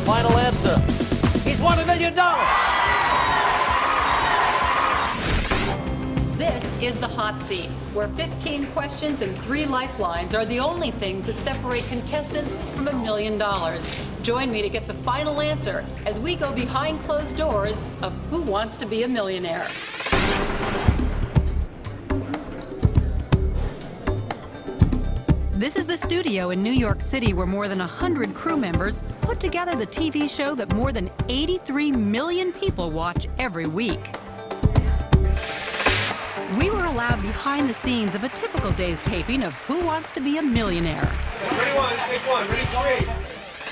final answer. He's won $1 million. This is the hot seat, where 15 questions and 3 lifelines are the only things that separate contestants from $1 million. Join me to get the final answer as we go behind closed doors of Who Wants to Be a Millionaire? This is the studio in New York City where more than 100 crew members put together the TV show that more than 83 million people watch every week. We were allowed behind the scenes of a typical day's taping of Who Wants to Be a Millionaire. Ready one, take one, ready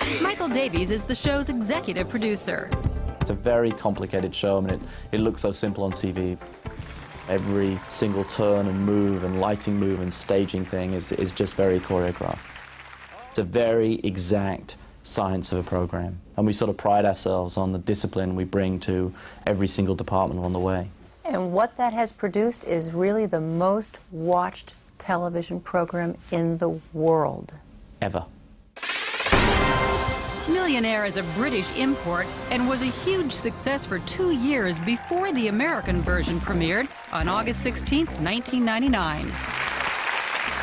three. Michael Davies is the show's executive producer. It's a very complicated show. I mean, it looks so simple on TV. Every single turn and move and lighting move and staging thing is just very choreographed. It's a very exact science of a program. And we sort of pride ourselves on the discipline we bring to every single department along the way. And what that has produced is really the most watched television program in the world. Ever. Millionaire is a British import and was a huge success for 2 years before the American version premiered on August 16th, 1999.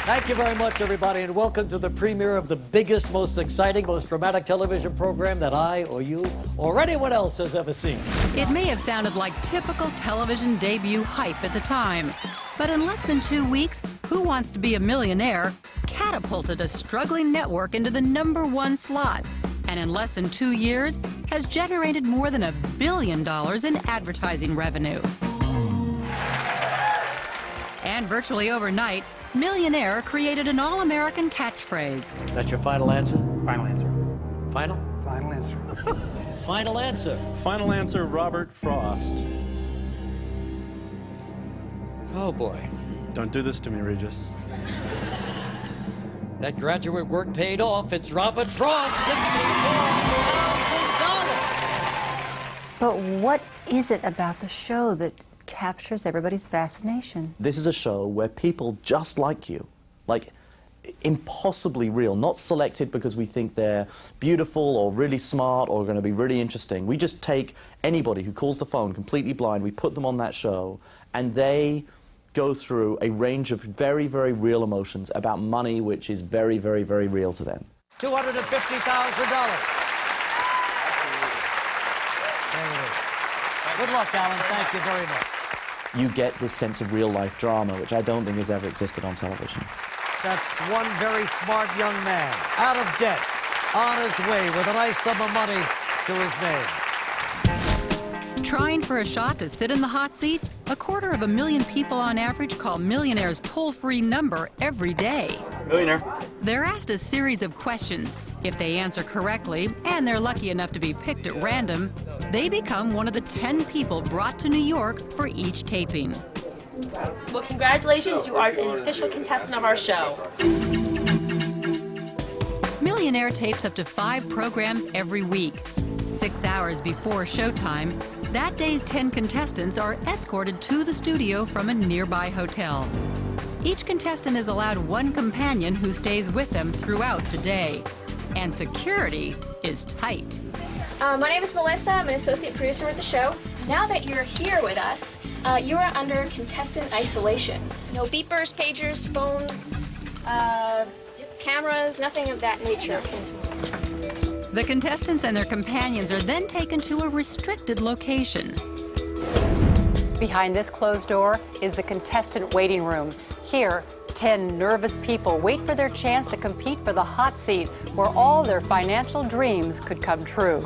Thank you very much, everybody, and welcome to the premiere of the biggest, most exciting, most dramatic television program that I or you or anyone else has ever seen. It may have sounded like typical television debut hype at the time, but in less than 2 weeks, Who Wants to Be a Millionaire catapulted a struggling network into the #1 slot, and in less than 2 years has generated more than $1 billion in advertising revenue. And virtually overnight, Millionaire created an all-American catchphrase. That's your final answer? Final answer. Final? Final answer. Final answer. Final answer, Robert Frost. Oh, boy. Don't do this to me, Regis. That graduate work paid off. It's Robert Frost, $64,000. But what is it about the show that captures everybody's fascination? This is a show where people just like you, like impossibly real, not selected because we think they're beautiful or really smart or going to be really interesting. We just take anybody who calls the phone completely blind, we put them on that show, and they go through a range of very, very real emotions about money, which is very, very, very real to them. $250,000. Good luck, Alan. Thank you very much. You get this sense of real-life drama, which I don't think has ever existed on television. That's one very smart young man, out of debt, on his way with a nice sum of money to his name. Trying for a shot to sit in the hot seat? 250,000 people on average call Millionaire's toll-free number every day. Millionaire. They're asked a series of questions. If they answer correctly, and they're lucky enough to be picked at random, they become one of the 10 people brought to New York for each taping. Well, congratulations, you are an official contestant of our show. Millionaire tapes up to 5 programs every week. 6 hours before showtime, that day's 10 contestants are escorted to the studio from a nearby hotel. Each contestant is allowed one companion who stays with them throughout the day. And security is tight. My name is Melissa. I'm an associate producer with the show. Now that you're here with us, you are under contestant isolation. No beepers, pagers, phones, cameras, nothing of that nature. The contestants and their companions are then taken to a restricted location. Behind this closed door is the contestant waiting room. Here, 10 nervous people wait for their chance to compete for the hot seat where all their financial dreams could come true.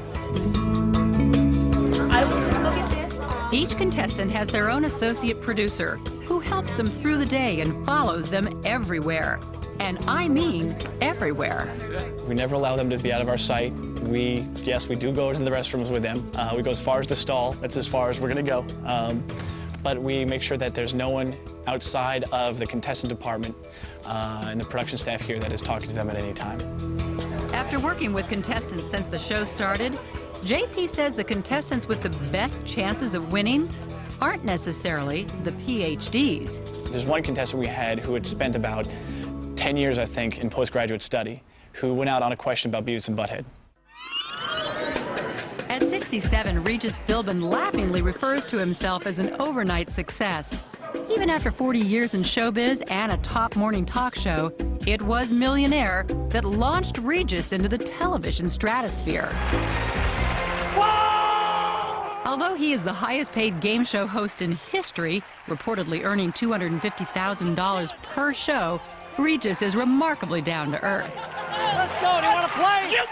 Each contestant has their own associate producer who helps them through the day and follows them everywhere. And I mean everywhere. We never allow them to be out of our sight. Yes, we do go into the restrooms with them. We go as far as the stall. That's as far as we're going to go. But we make sure that there's no one outside of the contestant department and the production staff here that is talking to them at any time. After working with contestants since the show started, JP says the contestants with the best chances of winning aren't necessarily the PhDs. There's one contestant we had who had spent about 10 years, I think, in postgraduate study, who went out on a question about Beavis and Butthead. 67, Regis Philbin laughingly refers to himself as an overnight success. Even after 40 years in showbiz and a top morning talk show, it was Millionaire that launched Regis into the television stratosphere. Although he is the highest paid game show host in history, reportedly earning $250,000 per show, Regis is remarkably down to earth. Let's go. Do you want to play? You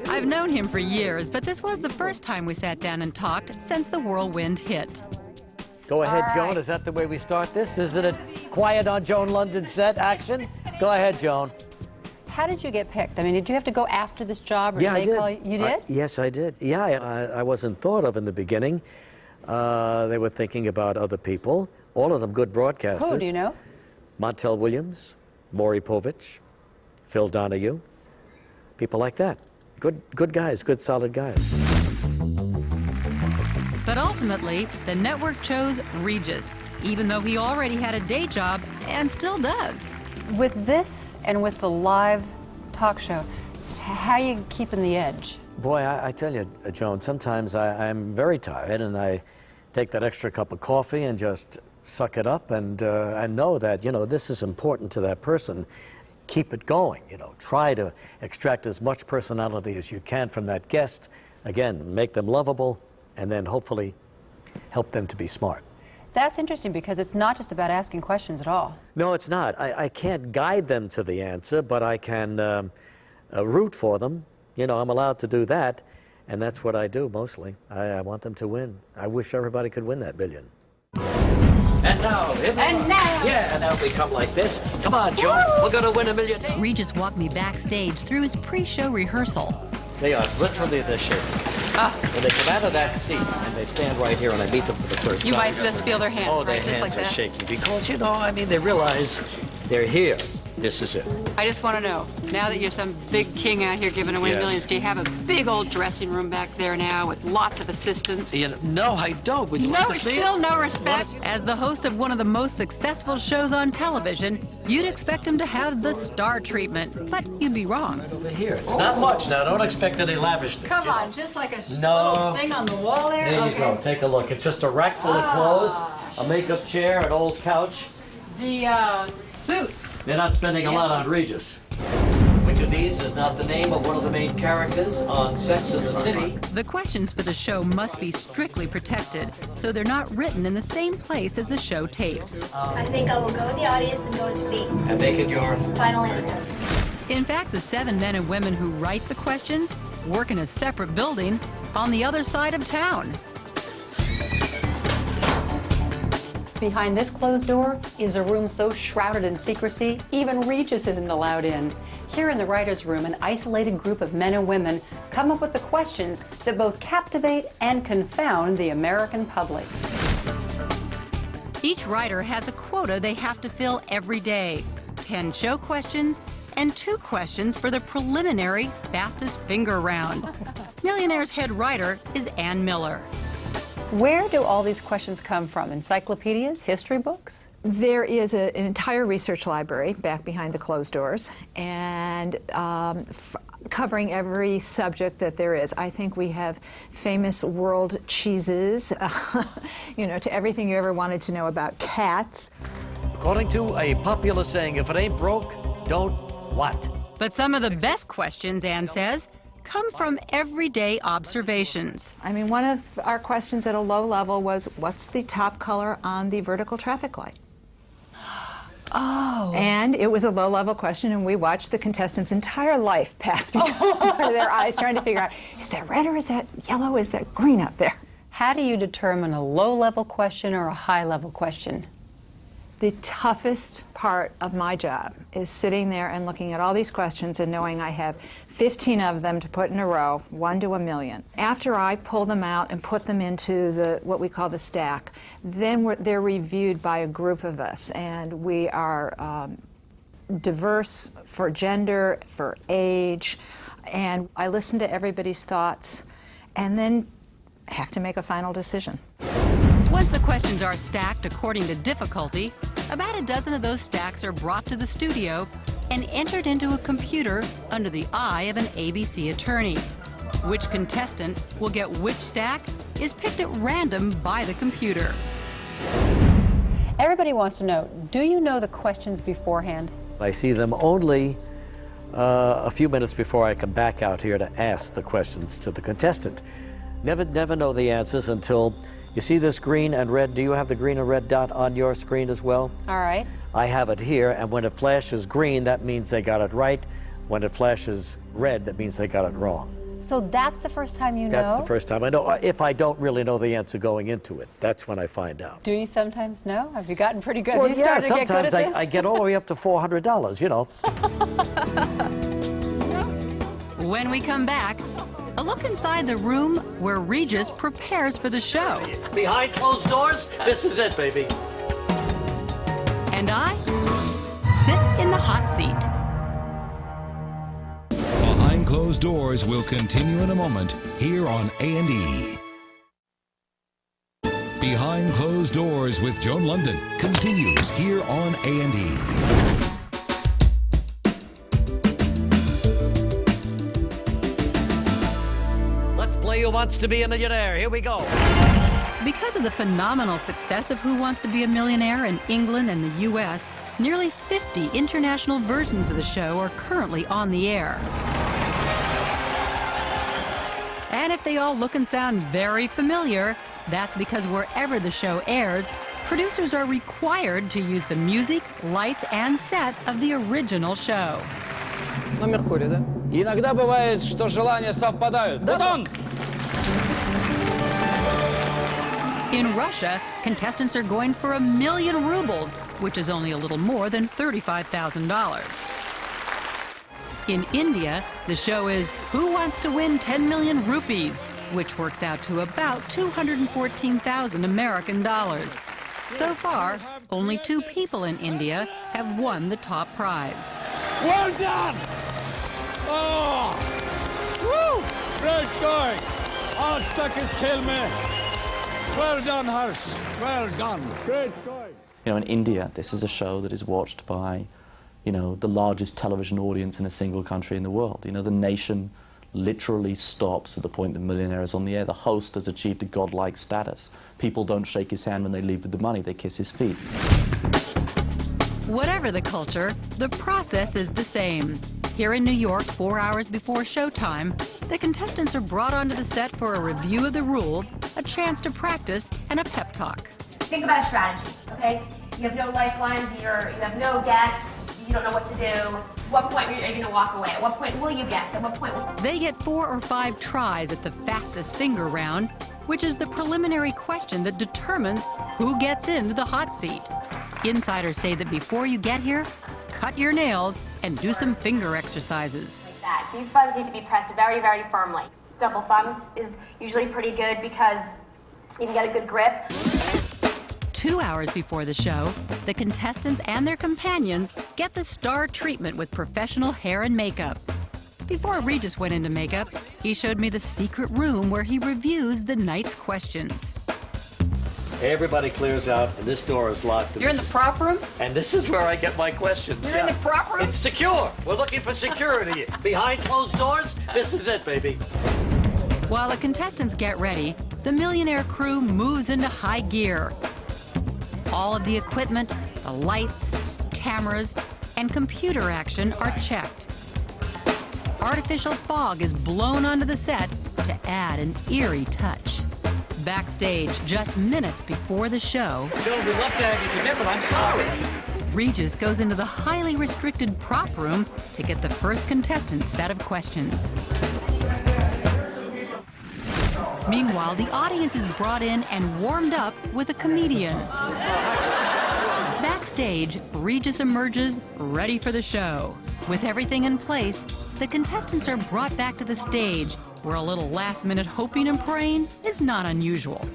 I've known him for years, but this was the first time we sat down and talked since the whirlwind hit. Go ahead, Joan. Is that the way we start this? Is it a quiet on Joan Lunden set action? Go ahead, Joan. How did you get picked? I mean, did you have to go after this job, or did they call you? You did? Yes, I did. Yeah, I wasn't thought of in the beginning. They were thinking about other people, all of them good broadcasters. Who, do you know? Montel Williams, Maury Povich, Phil Donahue, people like that. Good guys, good solid guys. But ultimately, the network chose Regis, even though he already had a day job and still does. With this and with the live talk show, how are you keeping the edge? Boy, I tell you, Joan, sometimes I'm very tired and I take that extra cup of coffee and just suck it up and know that, this is important to that person. Keep it going, try to extract as much personality as you can from that guest. Again, make them lovable and then hopefully help them to be smart. That's interesting because it's not just about asking questions at all. No, it's not. I can't guide them to the answer, but I can root for them. I'm allowed to do that, and that's what I do mostly. I want them to win. I wish everybody could win that billion. And now, yeah, and now we come like this. Come on, Joan, we're gonna win $1 million. Regis walked me backstage through his pre-show rehearsal. They are literally the shape. When they come out of that seat and they stand right here and I meet them for the first time. You might just feel their hands, right? Their Just hands like are that. shaking because, they realize they're here. This is it. I just want to know, now that you're some big king out here giving away millions, do you have a big old dressing room back there now with lots of assistants? No, I don't. Would you like to see still it? no respect? As the host of one of the most successful shows on television, you'd expect him to have the star treatment, but you'd be wrong. Over here. It's not much now. Don't expect any lavishness. Come on, just like a No. little thing on the wall there? There you go. Take a look. It's just a rack full of clothes, a makeup chair, an old couch. The suits. They're not spending a lot on Regis. Which of these is not the name of one of the main characters on Sex and the City? The questions for the show must be strictly protected, so they're not written in the same place as the show tapes. I think I will go with the audience and go with C. And make it your Final answer. In fact, the 7 men and women who write the questions work in a separate building on the other side of town. Behind this closed door is a room so shrouded in secrecy, even Regis isn't allowed in. Here in the writer's room, an isolated group of men and women come up with the questions that both captivate and confound the American public. Each writer has a quota they have to fill every day. 10 show questions and 2 questions for the preliminary fastest finger round. Millionaire's head writer is Ann Miller. Where do all these questions come from? Encyclopedias? History books? There is an entire research library back behind the closed doors, and covering every subject that there is. I think we have famous world cheeses, to everything you ever wanted to know about cats. According to a popular saying, if it ain't broke, don't what? But some of the best questions, Ann says, come from everyday observations. I mean, one of our questions at a low level was, what's the top color on the vertical traffic light? Oh. And it was a low-level question, and we watched the contestants' entire life pass between their eyes, trying to figure out, is that red or is that yellow, is that green up there? How do you determine a low-level question or a high-level question? The toughest part of my job is sitting there and looking at all these questions and knowing I have 15 of them to put in a row, 1 to 1,000,000. After I pull them out and put them into what we call the stack, then they're reviewed by a group of us, and we are diverse for gender, for age, and I listen to everybody's thoughts and then have to make a final decision. Once the questions are stacked according to difficulty, about a dozen of those stacks are brought to the studio and entered into a computer under the eye of an ABC attorney. Which contestant will get which stack is picked at random by the computer. Everybody wants to know, do you know the questions beforehand? I see them only a few minutes before I come back out here to ask the questions to the contestant. Never know the answers until you see this green and red. Do you have the green and red dot on your screen as well? All right. I have it here, and when it flashes green, that means they got it right. When it flashes red, that means they got it wrong. So that's the first time you know? That's the first time I know. If I don't really know the answer going into it, that's when I find out. Do you sometimes know? Have you gotten pretty good? Well, Have you yeah, started to get good sometimes at this? I get all the way up to $400, you know. When we come back, a look inside the room where Regis prepares for the show. Behind closed doors, this is it, baby. And I sit in the hot seat. Behind Closed Doors will continue in a moment here on A&E. Behind Closed Doors with Joan Lunden continues here on A&E. Let's play Who Wants to Be a Millionaire. Here we go. Because of the phenomenal success of Who Wants to Be a Millionaire in England and the U.S., nearly 50 international versions of the show are currently on the air. And if they all look and sound very familiar, that's because wherever the show airs, producers are required to use the music, lights, and set of the original show. На Меркурии, да? Иногда бывает, что желания совпадают. Вот он! In Russia, contestants are going for 1 million rubles, which is only a little more than $35,000. In India, the show is Who Wants to Win 10 Million Rupees, which works out to about 214,000 American dollars. So far, only 2 people in India have won the top prize. Well done! Oh! Woo! Great going! All stuck is kill me. Well done, Harsh. Well done. Great going. You know, in India, this is a show that is watched by, you know, the largest television audience in a single country in the world. You know, the nation literally stops at the point the Millionaire is on the air. The host has achieved a godlike status. People don't shake his hand when they leave with the money. They kiss his feet. Whatever the culture, the process is the same. Here in New York, 4 hours before showtime, the contestants are brought onto the set for a review of the rules, a chance to practice, and a pep talk. Think about a strategy, okay? You have no lifelines, you have no guess, you don't know what to do. At what point are you going to walk away? At what point will you guess? At what point will... They get 4 or 5 tries at the fastest finger round, which is the preliminary question that determines who gets into the hot seat. Insiders say that before you get here, cut your nails and do some finger exercises. Like that. These buttons need to be pressed very, very firmly. Double thumbs is usually pretty good because you can get a good grip. 2 hours before the show, the contestants and their companions get the star treatment with professional hair and makeup. Before Regis went into makeup, he showed me the secret room where he reviews the night's questions. Everybody clears out, and this door is locked. You're in the prop room? And this is where I get my questions. You're in the prop room? It's secure. We're looking for security. Behind closed doors, this is it, baby. While the contestants get ready, the Millionaire crew moves into high gear. All of the equipment, the lights, cameras, and computer action are checked. Artificial fog is blown onto the set to add an eerie touch. Backstage, just minutes before the show, Joan, we'd love to have you come in, but I'm sorry. Regis goes into the highly restricted prop room to get the first contestant's set of questions. Meanwhile, the audience is brought in and warmed up with a comedian. Backstage, Regis emerges, ready for the show. With everything in place, the contestants are brought back to the stage, where a little last-minute hoping and praying is not unusual.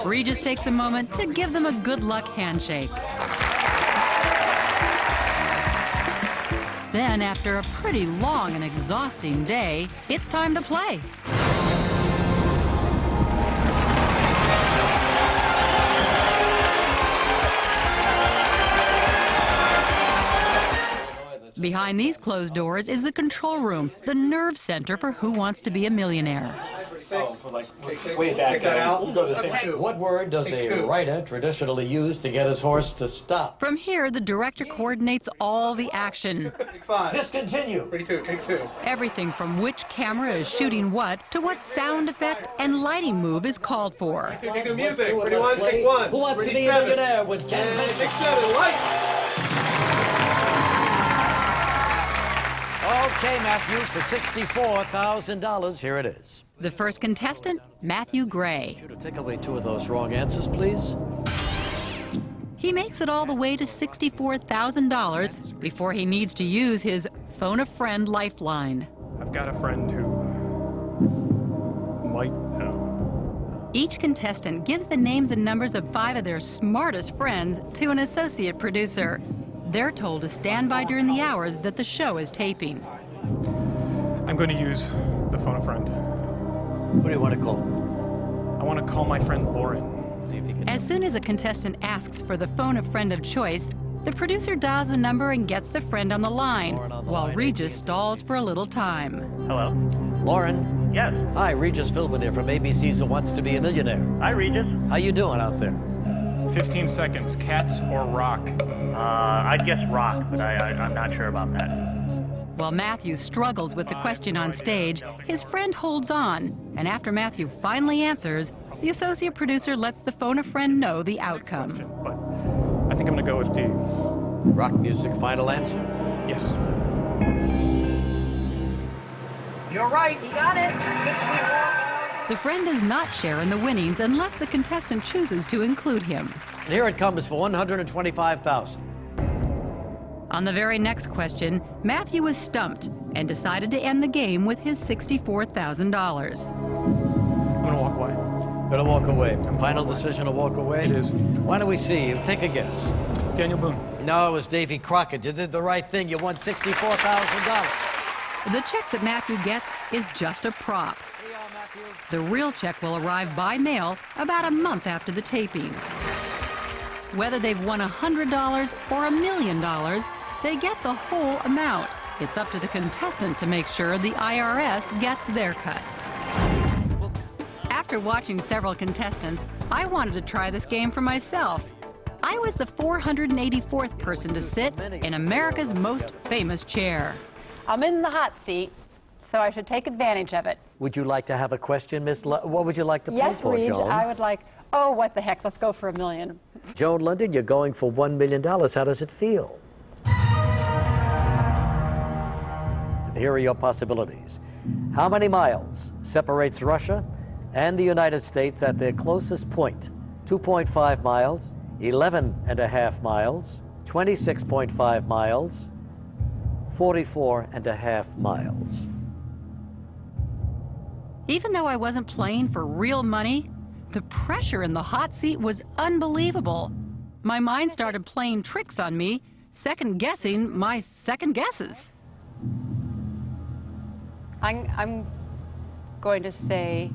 Regis takes a moment to give them a good luck handshake. Then, after a pretty long and exhausting day, it's time to play. Behind these closed doors is the control room, the nerve center for Who Wants to Be a Millionaire. Take that out. We'll go to take two. What word does a rider traditionally use to get his horse to stop? From here, the director coordinates all the action. Take 5. Discontinue. Ready 2. Take 2. Everything from which camera is shooting what to what sound effect and lighting move is called for. Take the music. Ready 1. Take 1. Who Wants to Ready Be a 7. Millionaire with Ken And Benson. take 7. Lights. Okay, Matthew, for $64,000, here it is. The first contestant, Matthew Gray. Take away 2 of those wrong answers, please. He makes it all the way to $64,000 before he needs to use his phone-a-friend lifeline. I've got a friend who might know. Each contestant gives the names and numbers of 5 of their smartest friends to an associate producer. They're told to stand by during the hours that the show is taping. I'm going to use the phone a friend. Who do you want to call? I want to call my friend Lauren. As soon as a contestant asks for the phone a friend of choice, the producer dials the number and gets the friend on the line, while Regis stalls for a little time. Hello? Lauren? Yes. Hi, Regis Philbin here from ABC's Who Wants to Be a Millionaire. Hi, Regis. How you doing out there? 15 seconds. Cats or rock? I'd guess rock, but I'm not sure about that. While Matthew struggles with the question on stage, his friend holds on, and after Matthew finally answers, the associate producer lets the phone a friend know the outcome. But I think I'm going to go with D. Rock music, final answer? Yes. You're right, you got it. The friend does not share in the winnings unless the contestant chooses to include him. And here it comes for $125,000. On the very next question, Matthew was stumped and decided to end the game with his $64,000. I'm going to walk away. Gonna walk away. Final decision to walk away? It is. Why don't we see you? Take a guess. Daniel Boone. No, it was Davy Crockett. You did the right thing. You won $64,000. The check that Matthew gets is just a prop. The real check will arrive by mail about a month after the taping. Whether they've won $100 or $1 million, they get the whole amount. It's up to the contestant to make sure the IRS gets their cut. After watching several contestants, I wanted to try this game for myself. I was the 484th person to sit in America's most famous chair. I'm in the hot seat, so I should take advantage of it. Would you like to have a question, Miss? What would you like to play Yes, for, Reed, Joan? I would like, oh, what the heck, let's go for $1 million. Joan Lunden, you're going for $1 million. How does it feel? And here are your possibilities. How many miles separates Russia and the United States at their closest point? 2.5 miles, 11.5 miles, 26.5 miles, 44.5 miles. Even though I wasn't playing for real money, the pressure in the hot seat was unbelievable. My mind started playing tricks on me, second-guessing my second guesses. I'm going to say,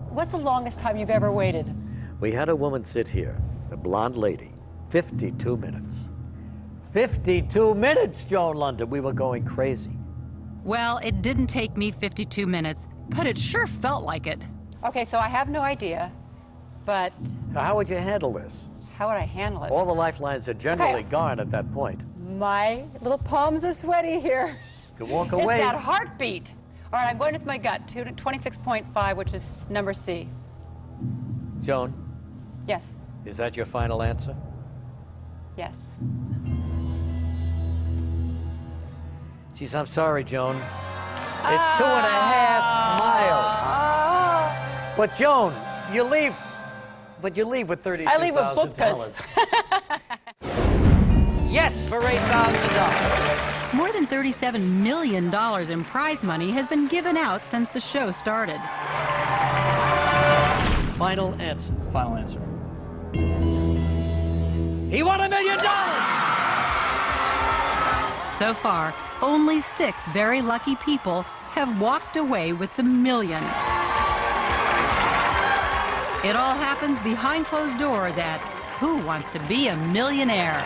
what's the longest time you've ever waited? We had a woman sit here, a blonde lady, 52 minutes. 52 minutes, Joan Lunden. We were going crazy. Well, it didn't take me 52 minutes, but it sure felt like it. Okay, so I have no idea, but How would you handle this? how would I handle it? All the lifelines are generally gone at that point. My little palms are sweaty here. You can walk It's away. that heartbeat. All right, I'm going with my gut, 26.5, which is number C. Joan, Yes, is that your final answer? yes. Geez, I'm sorry, Joan. It's 2.5 miles. But Joan, you leave with $32,000. I leave with bupkas. Yes, for $8,000. More than $37 million in prize money has been given out since the show started. Final answer. Final answer. He won $1 million! So far, only 6 very lucky people have walked away with the million. It all happens behind closed doors at Who Wants to Be a Millionaire?